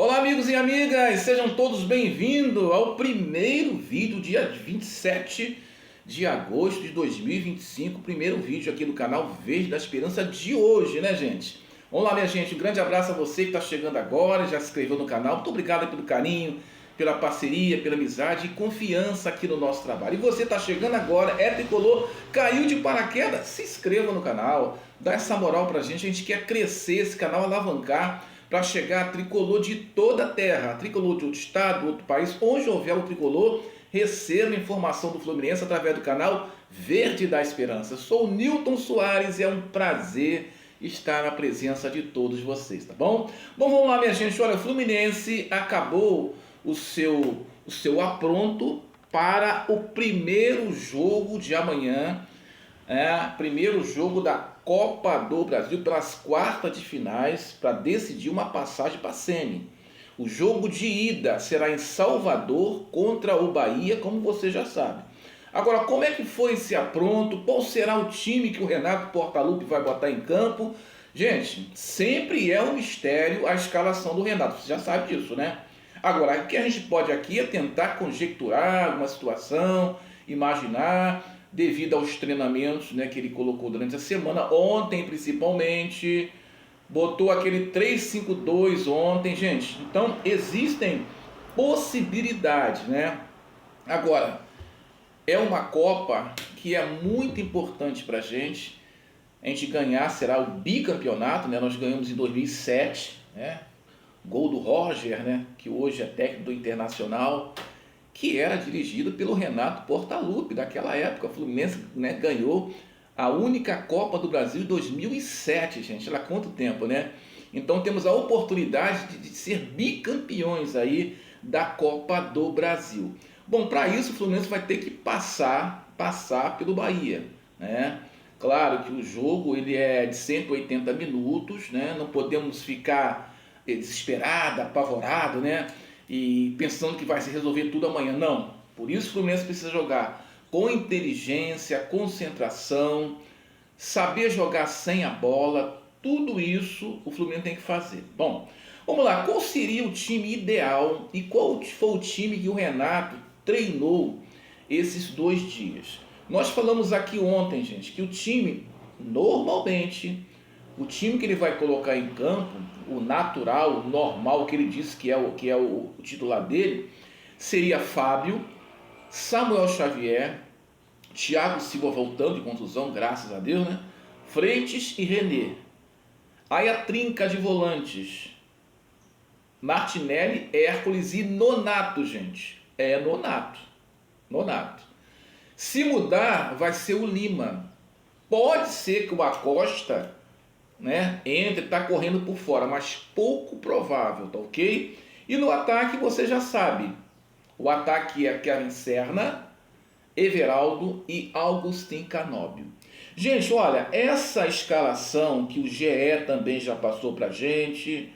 Olá, amigos e amigas, sejam todos bem-vindos ao primeiro vídeo, dia 27 de agosto de 2025, primeiro vídeo aqui do canal Verde da Esperança de hoje, né, gente? Vamos lá, minha gente, um grande abraço a você que está chegando agora, já se inscreveu no canal, muito obrigado pelo carinho, pela parceria, pela amizade e confiança aqui no nosso trabalho. E você está chegando agora, é tricolor, caiu de paraquedas, se inscreva no canal, dá essa moral pra gente, a gente quer crescer esse canal, alavancar, para chegar a tricolor de toda a terra, tricolor de outro estado, outro país, onde houver o tricolor, receba informação do Fluminense através do canal Verde da Esperança. Sou o Nilton Soares e é um prazer estar na presença de todos vocês, tá bom? Bom, vamos lá, minha gente. Olha, o Fluminense acabou o seu apronto para o primeiro jogo de amanhã, primeiro jogo da Copa do Brasil pelas quartas de finais para decidir uma passagem para a semi. O jogo de ida será em Salvador contra o Bahia, como você já sabe. Agora, como é que foi esse apronto? Qual será o time que o Renato Portaluppi vai botar em campo? Gente, sempre é um mistério a escalação do Renato, você já sabe disso, né? Agora, o que a gente pode aqui é tentar conjecturar uma situação, imaginar, devido aos treinamentos, né, que ele colocou durante a semana, ontem principalmente, botou aquele 3-5-2 ontem, gente. Então, existem possibilidades, né? Agora, é uma Copa que é muito importante para a gente ganhar, será o bicampeonato, né? Nós ganhamos em 2007, né? Gol do Roger, né? Que hoje é técnico do Internacional, que era dirigido pelo Renato Portaluppi daquela época. O Fluminense, né, ganhou a única Copa do Brasil em 2007, gente. Olha quanto tempo, né? Então temos a oportunidade de ser bicampeões aí da Copa do Brasil. Bom, para isso o Fluminense vai ter que passar pelo Bahia, né? Claro que o jogo ele é de 180 minutos, né? Não podemos ficar desesperado, apavorado, né? E pensando que vai se resolver tudo amanhã. Não. Por isso o Fluminense precisa jogar com inteligência, concentração, saber jogar sem a bola. Tudo isso o Fluminense tem que fazer. Bom, vamos lá. Qual seria o time ideal e qual foi o time que o Renato treinou esses 2 dias? Nós falamos aqui ontem, gente, que o time, normalmente, o time que ele vai colocar em campo, o natural, o normal, que ele disse que é o titular dele, seria Fábio, Samuel Xavier, Thiago Silva voltando de contusão, graças a Deus, né? Freitas e René. Aí a trinca de volantes, Martinelli, Hércules e Nonato, gente. É Nonato. Se mudar, vai ser o Lima. Pode ser que o Acosta, né, entre, está correndo por fora, mas pouco provável, tá ok? E no ataque você já sabe, o ataque é Kevin Serna, Everaldo e Augustin Canóbio. Gente, olha, essa escalação que o GE também já passou pra gente,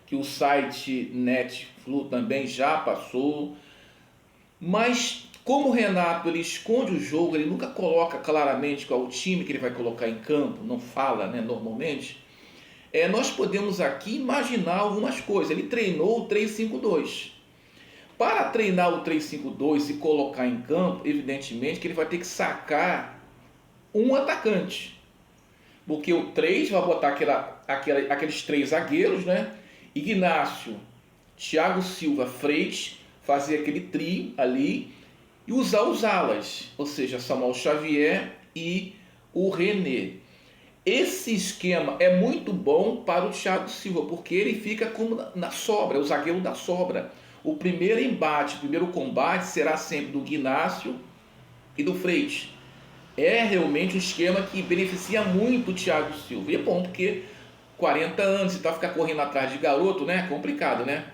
que o site Netflu também já passou, mas como o Renato ele esconde o jogo, ele nunca coloca claramente qual o time que ele vai colocar em campo, não fala, né, normalmente, nós podemos aqui imaginar algumas coisas. Ele treinou o 3-5-2. Para treinar o 3-5-2 e colocar em campo, evidentemente que ele vai ter que sacar um atacante. Porque o 3 vai botar aqueles 3 zagueiros, né? Ignácio, Thiago Silva, Freitas, fazer aquele trio ali e usar os alas, ou seja, Samuel Xavier e o René. Esse esquema é muito bom para o Thiago Silva, porque ele fica como na sobra, é o zagueiro da sobra. O primeiro embate, o primeiro combate será sempre do Ignácio e do Freitas. É realmente um esquema que beneficia muito o Thiago Silva. E é bom porque 40 anos, e tal, ficar correndo atrás de garoto, né? É complicado, né?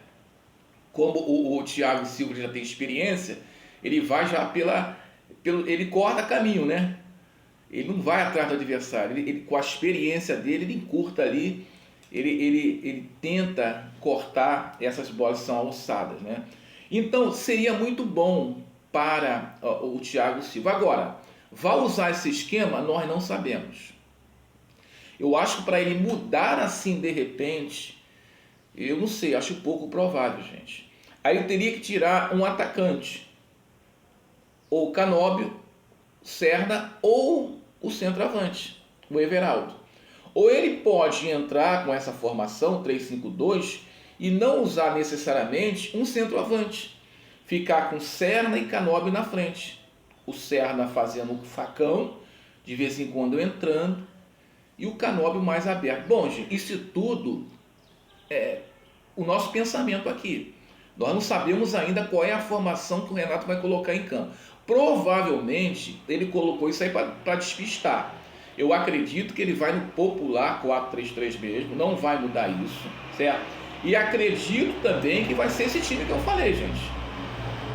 Como o Thiago Silva já tem experiência, ele vai já ele corta caminho, né? Ele não vai atrás do adversário, ele com a experiência dele, ele encurta ali, ele tenta cortar essas bolas que são alçadas, né? Então seria muito bom para o Thiago Silva. Agora, vai usar esse esquema? Nós não sabemos. Eu acho que para ele mudar assim de repente, Eu não sei, acho pouco provável, gente. Aí eu teria que tirar um atacante, ou Canóbio, Serna ou o centroavante, o Everaldo. Ou ele pode entrar com essa formação 3-5-2 e não usar necessariamente um centroavante. Ficar com Serna e Canóbio na frente. O Serna fazendo o facão, de vez em quando entrando, e o Canóbio mais aberto. Bom, gente, isso tudo é o nosso pensamento aqui. Nós não sabemos ainda qual é a formação que o Renato vai colocar em campo. Provavelmente ele colocou isso aí para despistar. Eu acredito que ele vai no popular 4-3-3 mesmo, não vai mudar isso, certo? E acredito também que vai ser esse time que eu falei, gente.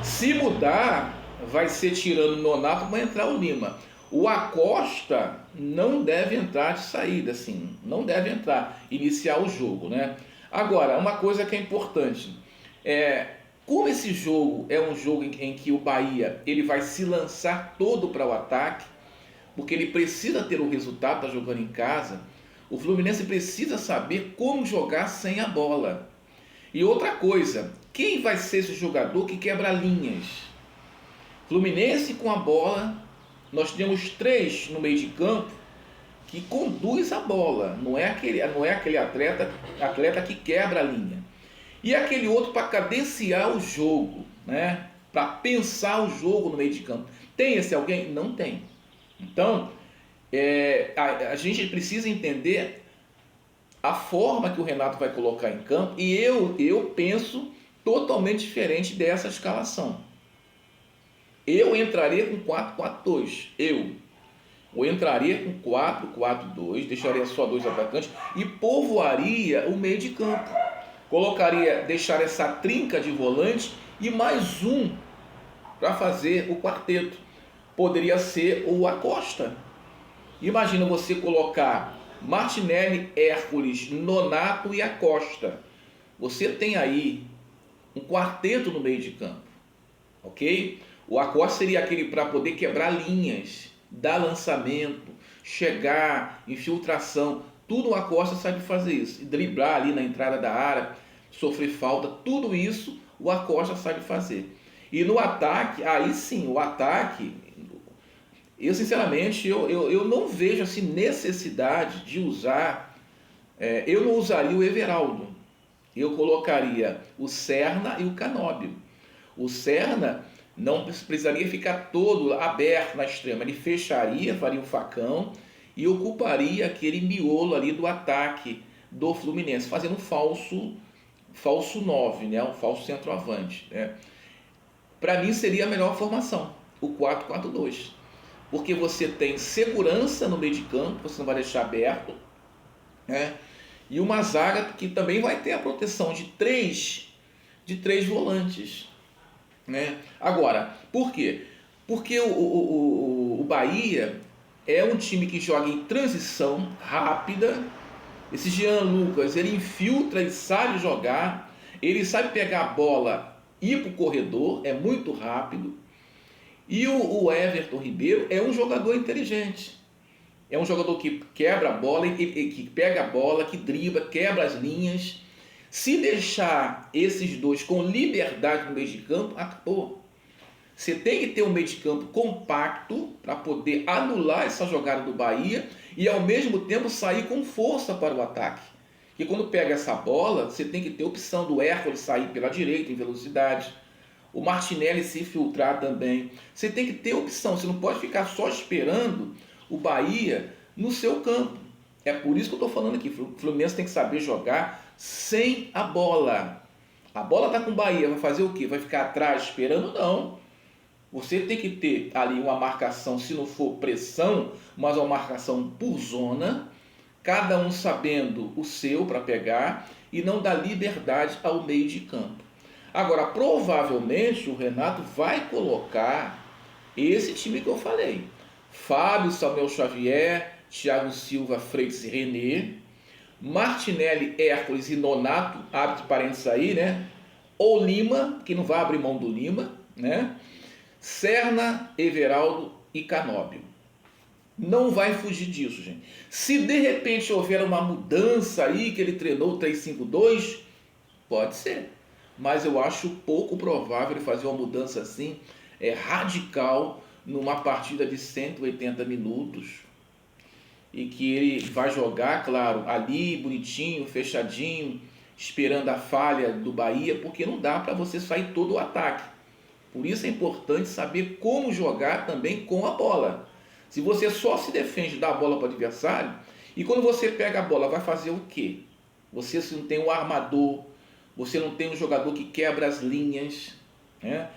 Se mudar, vai ser tirando o Nonato, vai entrar o Lima. O Acosta não deve entrar de saída, assim, não deve entrar, iniciar o jogo, né? Agora, uma coisa que é importante, como esse jogo é um jogo em que o Bahia ele vai se lançar todo para o ataque, porque ele precisa ter o resultado, tá jogando em casa, o Fluminense precisa saber como jogar sem a bola. E outra coisa, quem vai ser esse jogador que quebra linhas? Fluminense com a bola, nós temos 3 no meio de campo que conduz a bola, não é aquele atleta que quebra a linha. E aquele outro para cadenciar o jogo, né? Para pensar o jogo no meio de campo. Tem esse alguém? Não tem. Então, a gente precisa entender a forma que o Renato vai colocar em campo, e eu penso totalmente diferente dessa escalação. Eu entraria com 4-4-2. Eu entraria com 4-4-2, deixaria só 2 atacantes e povoaria o meio de campo. Deixar essa trinca de volante e mais um para fazer o quarteto. Poderia ser o Acosta. Imagina você colocar Martinelli, Hércules, Nonato e Acosta. Você tem aí um quarteto no meio de campo, ok? O Acosta seria aquele para poder quebrar linhas, dar lançamento, chegar, infiltração. Tudo o Acosta sabe fazer isso. Driblar ali na entrada da área, sofrer falta, tudo isso o Acosta sabe fazer. E no ataque, aí sim, o ataque, eu sinceramente, eu não vejo assim necessidade de usar, eu não usaria o Everaldo. Eu colocaria o Serna e o Canóbio. O Serna não precisaria ficar todo aberto na extrema, ele fecharia, faria um facão e ocuparia aquele miolo ali do ataque do Fluminense, fazendo um falso 9, né? Um falso centroavante, né? Para mim seria a melhor formação, o 4-4-2, porque você tem segurança no meio de campo, você não vai deixar aberto, né? E uma zaga que também vai ter a proteção de três volantes, né? Agora, por quê? Porque o Bahia é um time que joga em transição rápida. Esse Jean Lucas, ele infiltra, ele sabe jogar, ele sabe pegar a bola e ir para o corredor, é muito rápido. E o Everton Ribeiro é um jogador inteligente. É um jogador que quebra a bola, que pega a bola, que dribla, quebra as linhas. Se deixar esses dois com liberdade no meio de campo, acabou. Você tem que ter um meio de campo compacto para poder anular essa jogada do Bahia e ao mesmo tempo sair com força para o ataque. Porque quando pega essa bola, você tem que ter a opção do Hércules sair pela direita em velocidade, o Martinelli se infiltrar também. Você tem que ter opção, você não pode ficar só esperando o Bahia no seu campo. É por isso que eu estou falando aqui, o Fluminense tem que saber jogar sem a bola. A bola está com o Bahia, vai fazer o quê? Vai ficar atrás esperando? Não. Você tem que ter ali uma marcação, se não for pressão, mas uma marcação por zona, cada um sabendo o seu para pegar e não dar liberdade ao meio de campo. Agora, provavelmente o Renato vai colocar esse time que eu falei. Fábio, Samuel Xavier, Thiago Silva, Freitas e René, Martinelli, Hércules e Nonato, abre parênteses aí, né? Ou Lima, que não vai abrir mão do Lima, né? Serna, Everaldo e Canóbio. Não vai fugir disso, gente. Se de repente houver uma mudança aí, que ele treinou 3-5-2, Pode ser, mas eu acho pouco provável ele fazer uma mudança assim, radical, numa partida de 180 minutos, e que ele vai jogar, claro, ali, bonitinho, fechadinho, esperando a falha do Bahia, porque não dá para você sair todo o ataque. Por isso é importante saber como jogar também com a bola. Se você só se defende, dá a bola para o adversário, e quando você pega a bola, vai fazer o quê? Você não tem um armador, você não tem um jogador que quebra as linhas, né?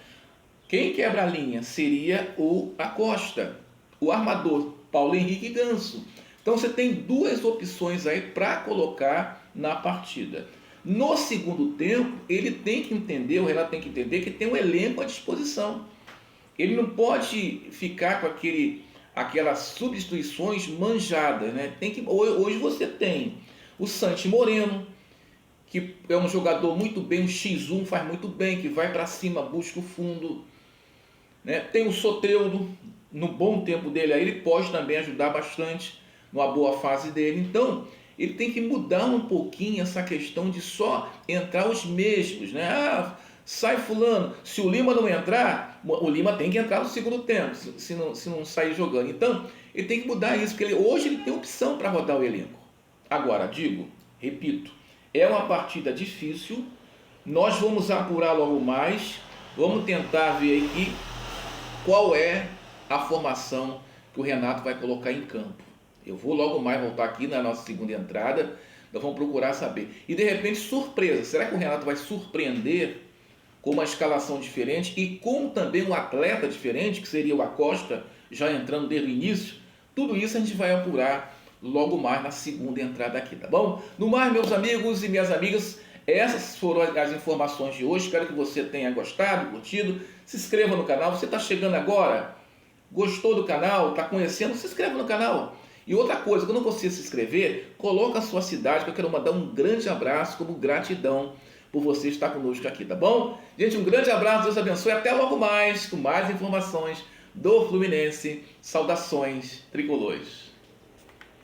Quem quebra a linha seria o Acosta, o armador, Paulo Henrique Ganso. Então você tem duas opções aí para colocar na partida. No segundo tempo, ele tem que entender, o Renato tem que entender que tem um elenco à disposição. Ele não pode ficar com aquelas substituições manjadas, né? Hoje você tem o Santi Moreno, que é um jogador muito bem, um X1, faz muito bem, que vai para cima, busca o fundo, né? Tem o Soteldo, no bom tempo dele aí, ele pode também ajudar bastante, numa boa fase dele. Então, ele tem que mudar um pouquinho essa questão de só entrar os mesmos, né? Sai fulano, se o Lima não entrar, o Lima tem que entrar no segundo tempo, se não sair jogando. Então, ele tem que mudar isso, porque hoje ele tem opção para rodar o elenco. Agora, repito, é uma partida difícil, nós vamos apurar logo mais, vamos tentar ver aqui qual é a formação que o Renato vai colocar em campo. Eu vou logo mais voltar aqui na nossa segunda entrada, nós vamos procurar saber. E de repente, surpresa, será que o Renato vai surpreender com uma escalação diferente e com também um atleta diferente, que seria o Acosta, já entrando desde o início? Tudo isso a gente vai apurar logo mais na segunda entrada aqui, tá bom? No mais, meus amigos e minhas amigas, essas foram as informações de hoje. Espero que você tenha gostado, curtido. Se inscreva no canal. Você está chegando agora? Gostou do canal? Está conhecendo? Se inscreva no canal. E outra coisa, quando você se inscrever, coloca a sua cidade, que eu quero mandar um grande abraço como gratidão por você estar conosco aqui, tá bom? Gente, um grande abraço, Deus abençoe. Até logo mais, com mais informações do Fluminense. Saudações tricolores.